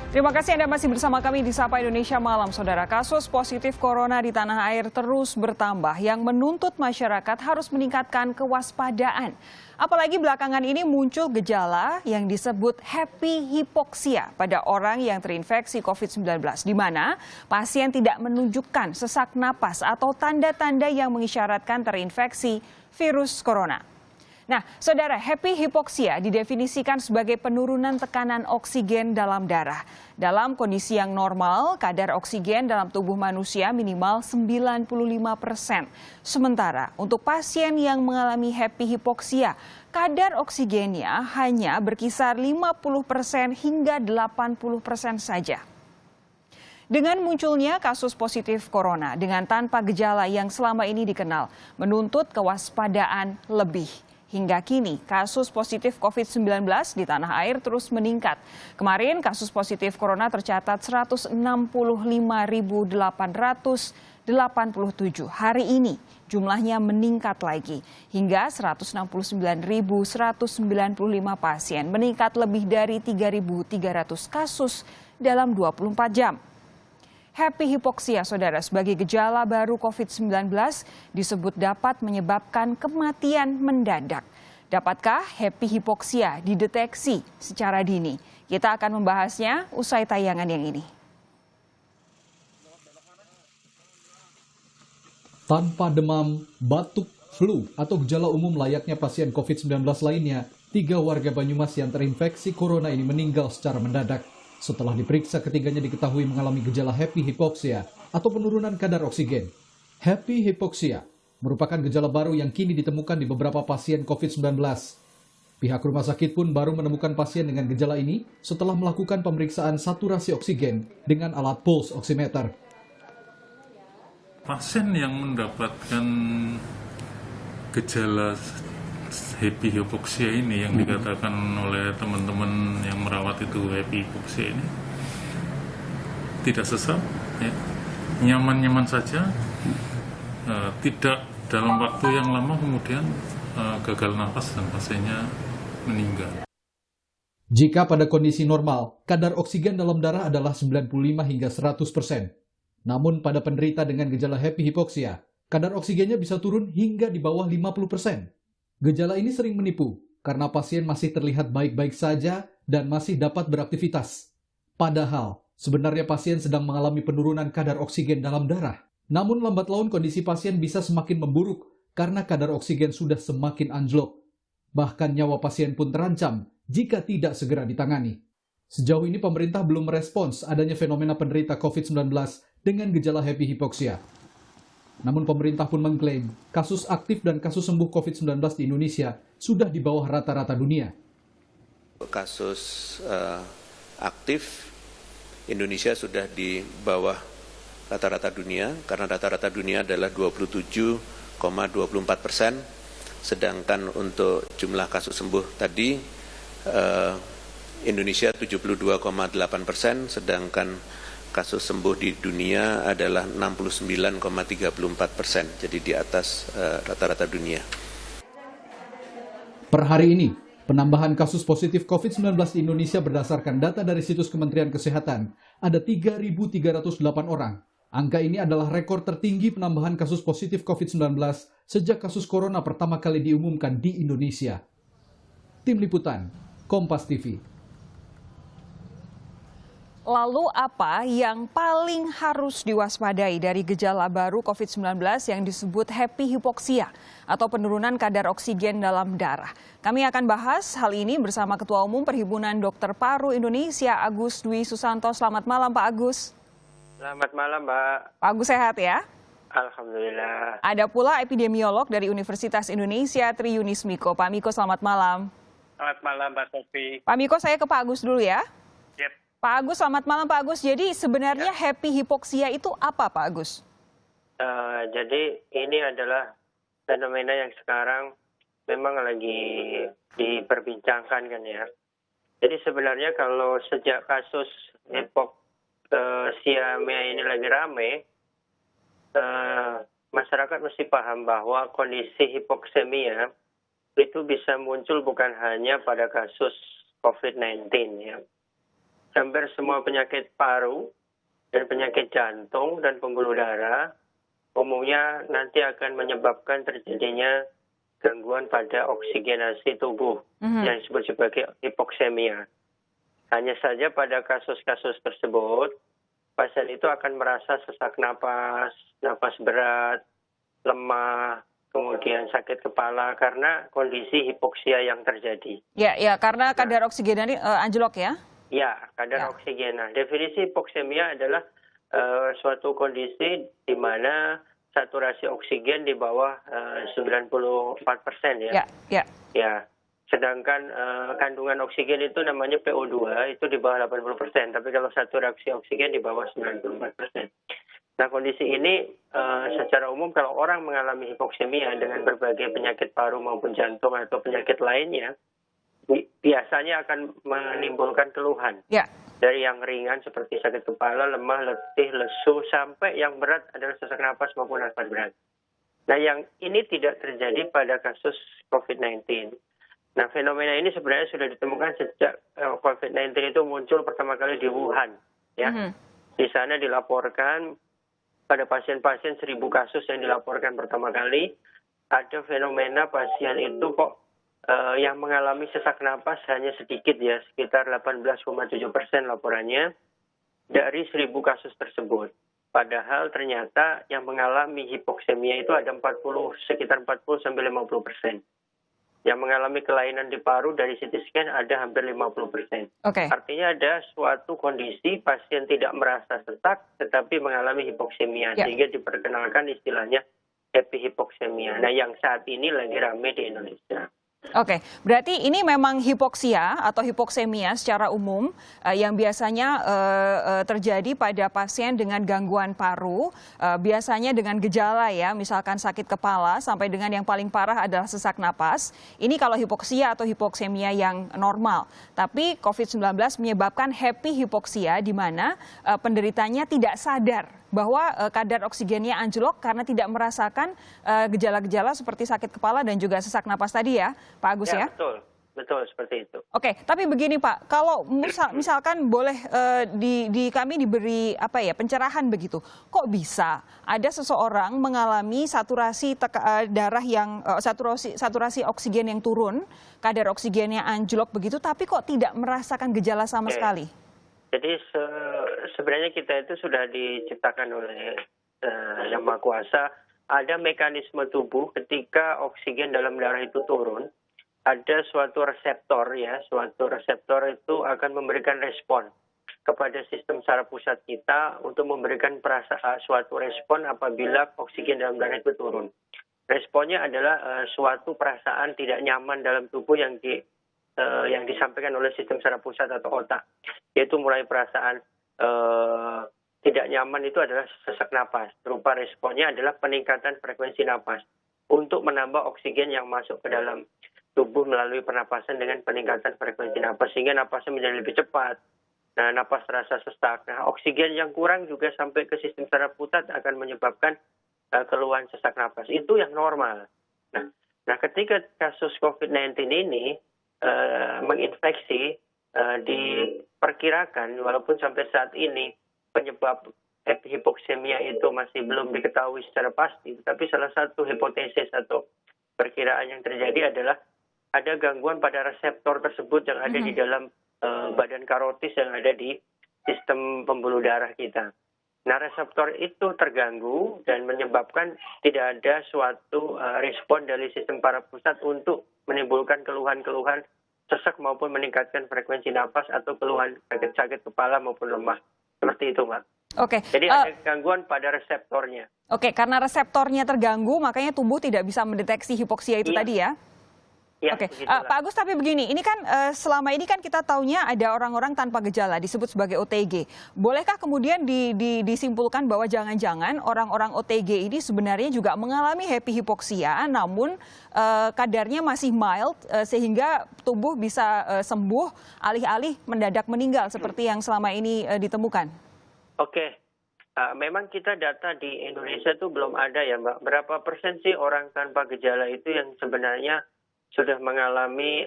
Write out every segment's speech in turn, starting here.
Terima kasih Anda masih bersama kami di Sapa Indonesia Malam, Saudara. Kasus positif corona di tanah air terus bertambah yang menuntut masyarakat harus meningkatkan kewaspadaan. Apalagi belakangan ini muncul gejala yang disebut happy hypoxia pada orang yang terinfeksi COVID-19, di mana pasien tidak menunjukkan sesak napas atau tanda-tanda yang mengisyaratkan terinfeksi virus corona. Nah, Saudara, happy hypoxia didefinisikan sebagai penurunan tekanan oksigen dalam darah. Dalam kondisi yang normal, kadar oksigen dalam tubuh manusia minimal 95%. Sementara untuk pasien yang mengalami happy hypoxia, kadar oksigennya hanya berkisar 50% hingga 80% saja. Dengan munculnya kasus positif corona dengan tanpa gejala yang selama ini dikenal, menuntut kewaspadaan lebih. Hingga kini, kasus positif COVID-19 di tanah air terus meningkat. Kemarin, kasus positif corona tercatat 165.887. Hari ini, jumlahnya meningkat lagi. Hingga 169.195 pasien, meningkat lebih dari 3.300 kasus dalam 24 jam. Happy hypoxia, Saudara, sebagai gejala baru COVID-19 disebut dapat menyebabkan kematian mendadak. Dapatkah happy hypoxia dideteksi secara dini? Kita akan membahasnya usai tayangan yang ini. Tanpa demam, batuk, flu, atau gejala umum layaknya pasien COVID-19 lainnya, 3 warga Banyumas yang terinfeksi corona ini meninggal secara mendadak. Setelah diperiksa, ketiganya diketahui mengalami gejala happy hypoxia atau penurunan kadar oksigen. Happy hypoxia merupakan gejala baru yang kini ditemukan di beberapa pasien COVID-19. Pihak rumah sakit pun baru menemukan pasien dengan gejala ini setelah melakukan pemeriksaan saturasi oksigen dengan alat pulse oximeter. Pasien yang mendapatkan gejala happy hypoxia ini yang dikatakan oleh teman-teman yang merawat itu happy hypoxia ini tidak sesak, ya, nyaman-nyaman saja, tidak dalam waktu yang lama kemudian gagal nafas dan pasiennya meninggal. Jika pada kondisi normal, kadar oksigen dalam darah adalah 95 hingga 100%. Namun pada penderita dengan gejala happy hypoxia, kadar oksigennya bisa turun hingga di bawah 50%. Gejala ini sering menipu karena pasien masih terlihat baik-baik saja dan masih dapat beraktivitas. Padahal, sebenarnya pasien sedang mengalami penurunan kadar oksigen dalam darah. Namun lambat laun kondisi pasien bisa semakin memburuk karena kadar oksigen sudah semakin anjlok. Bahkan nyawa pasien pun terancam jika tidak segera ditangani. Sejauh ini pemerintah belum merespons adanya fenomena penderita COVID-19 dengan gejala happy hypoxia. Namun pemerintah pun mengklaim kasus aktif dan kasus sembuh COVID-19 di Indonesia sudah di bawah rata-rata dunia. Kasus aktif Indonesia sudah di bawah rata-rata dunia karena rata-rata dunia adalah 27,24%, sedangkan untuk jumlah kasus sembuh tadi Indonesia 72,8%, sedangkan kasus sembuh di dunia adalah 69,34%, jadi di atas rata-rata dunia. Per hari ini, penambahan kasus positif COVID-19 di Indonesia berdasarkan data dari situs Kementerian Kesehatan ada 3.308 orang. Angka ini adalah rekor tertinggi penambahan kasus positif COVID-19 sejak kasus corona pertama kali diumumkan di Indonesia. Tim Liputan, Kompas TV. Lalu apa yang paling harus diwaspadai dari gejala baru COVID-19 yang disebut happy hypoxia atau penurunan kadar oksigen dalam darah? Kami akan bahas hal ini bersama Ketua Umum Perhimpunan Dokter Paru Indonesia, Agus Dwi Susanto. Selamat malam, Pak Agus. Selamat malam, Mbak. Pak Agus sehat ya? Alhamdulillah. Ada pula epidemiolog dari Universitas Indonesia, Tri Yunis Miko. Pak Miko, selamat malam. Selamat malam, Mbak Sofi. Pak Miko, saya ke Pak Agus dulu ya. Yep. Pak Agus, selamat malam Pak Agus. Jadi sebenarnya happy hypoxia itu apa Pak Agus? Jadi ini adalah fenomena yang sekarang memang lagi diperbincangkan kan ya. Jadi sebenarnya kalau sejak kasus hypoxia ini lagi rame, masyarakat mesti paham bahwa kondisi hipoksemia itu bisa muncul bukan hanya pada kasus COVID-19 ya. hampir semua penyakit paru dan penyakit jantung dan pembuluh darah umumnya nanti akan menyebabkan terjadinya gangguan pada oksigenasi tubuh yang disebut sebagai hipoksemia. Hanya saja pada kasus-kasus tersebut, pasien itu akan merasa sesak napas, napas berat, lemah, kemudian sakit kepala karena kondisi hipoksia yang terjadi. Ya, karena kadar oksigen ini anjlok ya? Ya, kadar oksigen. Nah, definisi hipoksemia adalah suatu kondisi di mana saturasi oksigen di bawah 94% ya. Ya. Sedangkan kandungan oksigen itu namanya PO2 itu di bawah 80%, tapi kalau saturasi oksigen di bawah 94%. Nah, kondisi ini secara umum kalau orang mengalami hipoksemia dengan berbagai penyakit paru maupun jantung atau penyakit lainnya, biasanya akan menimbulkan keluhan. Dari yang ringan seperti sakit kepala, lemah, letih, lesu, sampai yang berat adalah sesak napas maupun nafas berat. Nah, yang ini tidak terjadi pada kasus COVID-19. Nah, fenomena ini sebenarnya sudah ditemukan sejak COVID-19 itu muncul pertama kali di Wuhan. Ya. Di sana dilaporkan pada pasien-pasien 1.000 kasus yang dilaporkan pertama kali, ada fenomena pasien itu kok yang mengalami sesak napas hanya sedikit ya, sekitar 18,7% laporannya dari 1.000 kasus tersebut. Padahal ternyata yang mengalami hipoksemia itu ada sekitar 40-50%. Yang mengalami kelainan di paru dari CT scan ada hampir 50%. Artinya ada suatu kondisi pasien tidak merasa sesak tetapi mengalami hipoksemia, sehingga diperkenalkan istilahnya epihipoksemia. Nah, yang saat ini lagi ramai di Indonesia. Berarti ini memang hipoksia atau hipoksemia secara umum yang biasanya terjadi pada pasien dengan gangguan paru, biasanya dengan gejala ya, misalkan sakit kepala sampai dengan yang paling parah adalah sesak napas. Ini kalau hipoksia atau hipoksemia yang normal. Tapi COVID-19 menyebabkan happy hipoksia di mana penderitanya tidak sadar bahwa kadar oksigennya anjlok karena tidak merasakan gejala-gejala seperti sakit kepala dan juga sesak napas tadi ya, Pak Agus ya? Betul seperti itu. Tapi begini Pak, kalau misalkan boleh kami diberi pencerahan begitu, kok bisa ada seseorang mengalami saturasi darah yang saturasi oksigen yang turun, kadar oksigennya anjlok begitu, tapi kok tidak merasakan gejala sama sekali? Jadi sebenarnya kita itu sudah diciptakan oleh Yang Maha Kuasa, ada mekanisme tubuh ketika oksigen dalam darah itu turun, ada suatu reseptor ya, suatu reseptor itu akan memberikan respon kepada sistem saraf pusat kita untuk memberikan suatu respon apabila oksigen dalam darah itu turun. Responnya adalah suatu perasaan tidak nyaman dalam tubuh yang disampaikan oleh sistem saraf pusat atau otak, yaitu mulai perasaan tidak nyaman itu adalah sesak napas. Berupa responnya adalah peningkatan frekuensi napas untuk menambah oksigen yang masuk ke dalam tubuh melalui pernapasan dengan peningkatan frekuensi napas sehingga napasnya menjadi lebih cepat. Nah, napas terasa sesak. Nah, oksigen yang kurang juga sampai ke sistem saraf pusat akan menyebabkan keluhan sesak napas. Itu yang normal. Nah, ketika kasus COVID-19 ini menginfeksi, diperkirakan walaupun sampai saat ini penyebab hipoksemia itu masih belum diketahui secara pasti, tapi salah satu hipotesis atau perkiraan yang terjadi adalah ada gangguan pada reseptor tersebut yang ada di dalam badan karotis yang ada di sistem pembuluh darah kita. Nah, reseptor itu terganggu dan menyebabkan tidak ada suatu respon dari sistem saraf pusat untuk menimbulkan keluhan-keluhan sesak maupun meningkatkan frekuensi napas atau keluhan sakit kepala maupun lemah. Seperti itu, Mbak. Jadi ada gangguan pada reseptornya. Karena reseptornya terganggu, makanya tubuh tidak bisa mendeteksi hipoksia itu tadi ya? Pak Agus, tapi begini, ini kan selama ini kan kita taunya ada orang-orang tanpa gejala disebut sebagai OTG. Bolehkah kemudian disimpulkan bahwa jangan-jangan orang-orang OTG ini sebenarnya juga mengalami happy hipoksia, namun kadarnya masih mild sehingga tubuh bisa sembuh alih-alih mendadak meninggal seperti yang selama ini ditemukan? Memang kita data di Indonesia itu belum ada ya, Mbak. Berapa persen sih orang tanpa gejala itu yang sebenarnya sudah mengalami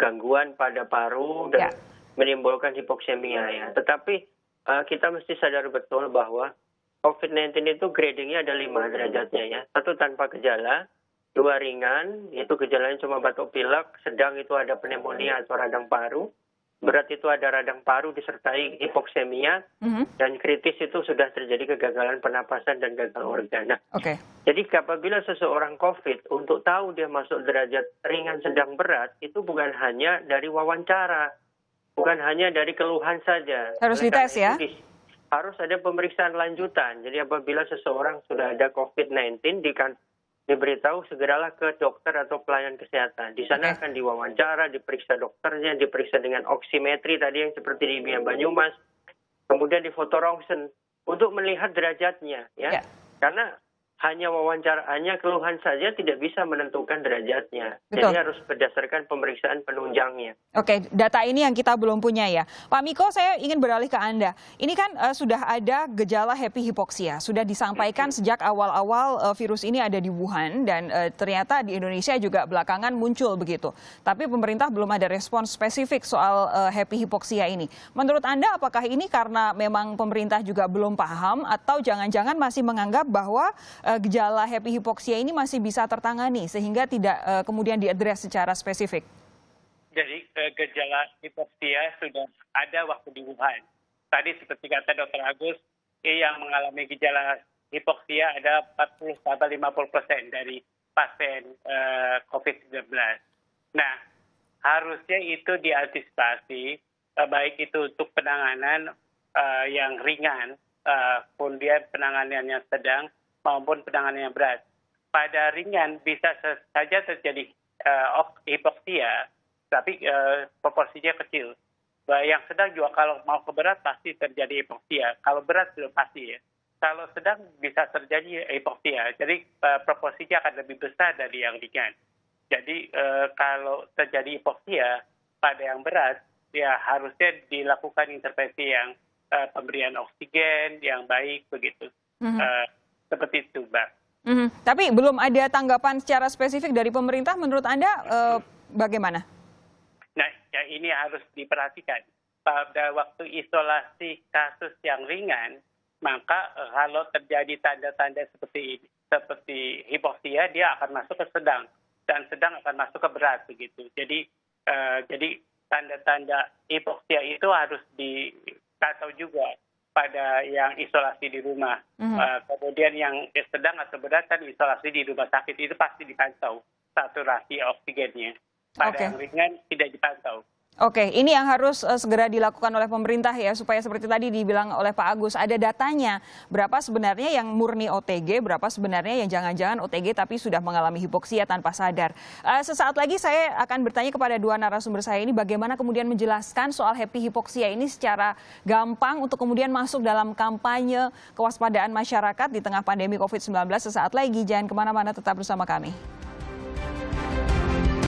gangguan pada paru dan menimbulkan hipoksemia ya. Tetapi kita mesti sadar betul bahwa COVID-19 itu gradingnya ada 5 derajatnya ya. 1 tanpa gejala, 2 ringan, itu gejalanya cuma batuk pilek, sedang itu ada pneumonia atau radang paru, berat itu ada radang paru disertai hipoksemia, dan kritis itu sudah terjadi kegagalan pernapasan dan gagal organ. Nah, jadi apabila seseorang COVID, untuk tahu dia masuk derajat ringan, sedang, berat, itu bukan hanya dari wawancara, bukan hanya dari keluhan saja. Harus dites ya? Harus ada pemeriksaan lanjutan. Jadi apabila seseorang sudah ada COVID-19, diberitahu segeralah ke dokter atau pelayan kesehatan. Di sana akan diwawancara, diperiksa dokternya, diperiksa dengan oksimetri tadi yang seperti di Banyumas, kemudian di foto rongsen untuk melihat derajatnya, ya. Karena hanya keluhan saja tidak bisa menentukan derajatnya. Betul. Jadi harus berdasarkan pemeriksaan penunjangnya. Oke, data ini yang kita belum punya ya. Pak Miko, saya ingin beralih ke Anda. Ini kan sudah ada gejala happy hipoksia. Sudah disampaikan sejak awal-awal virus ini ada di Wuhan dan ternyata di Indonesia juga belakangan muncul begitu. Tapi pemerintah belum ada respon spesifik soal happy hipoksia ini. Menurut Anda apakah ini karena memang pemerintah juga belum paham atau jangan-jangan masih menganggap bahwa gejala happy hipoksia ini masih bisa tertangani sehingga tidak kemudian diadres secara spesifik? Jadi gejala hipoksia sudah ada waktu di Wuhan. Tadi seperti kata Dr. Agus, yang mengalami gejala hipoksia ada 40-50% dari pasien COVID-19. Nah, harusnya itu diantisipasi, baik itu untuk penanganan yang ringan, kemudian penanganan yang sedang, maupun penanganan yang berat. Pada ringan bisa saja terjadi hipoksia, tapi proporsinya kecil. Yang sedang juga kalau mau ke berat pasti terjadi hipoksia. Kalau berat belum pasti ya. Kalau sedang bisa terjadi hipoksia. Jadi proporsinya akan lebih besar dari yang ringan. Jadi kalau terjadi hipoksia pada yang berat, ya harusnya dilakukan intervensi yang pemberian oksigen yang baik begitu. Seperti itu, Mbak. Tapi belum ada tanggapan secara spesifik dari pemerintah. Menurut Anda bagaimana? Nah, ya ini harus diperhatikan. Pada waktu isolasi kasus yang ringan, maka kalau terjadi tanda-tanda seperti hipoksia, dia akan masuk ke sedang, dan sedang akan masuk ke berat begitu. Jadi tanda-tanda hipoksia itu harus dipantau juga pada yang isolasi di rumah. Kemudian yang sedang atau berat kan isolasi di rumah sakit itu pasti dipantau saturasi oksigennya. Pada yang ringan tidak dipantau. Oke, ini yang harus segera dilakukan oleh pemerintah ya, supaya seperti tadi dibilang oleh Pak Agus, ada datanya berapa sebenarnya yang murni OTG, berapa sebenarnya yang jangan-jangan OTG tapi sudah mengalami hipoksia tanpa sadar. Sesaat lagi saya akan bertanya kepada dua narasumber saya ini bagaimana kemudian menjelaskan soal happy hipoksia ini secara gampang untuk kemudian masuk dalam kampanye kewaspadaan masyarakat di tengah pandemi COVID-19. Sesaat lagi, jangan kemana-mana, tetap bersama kami.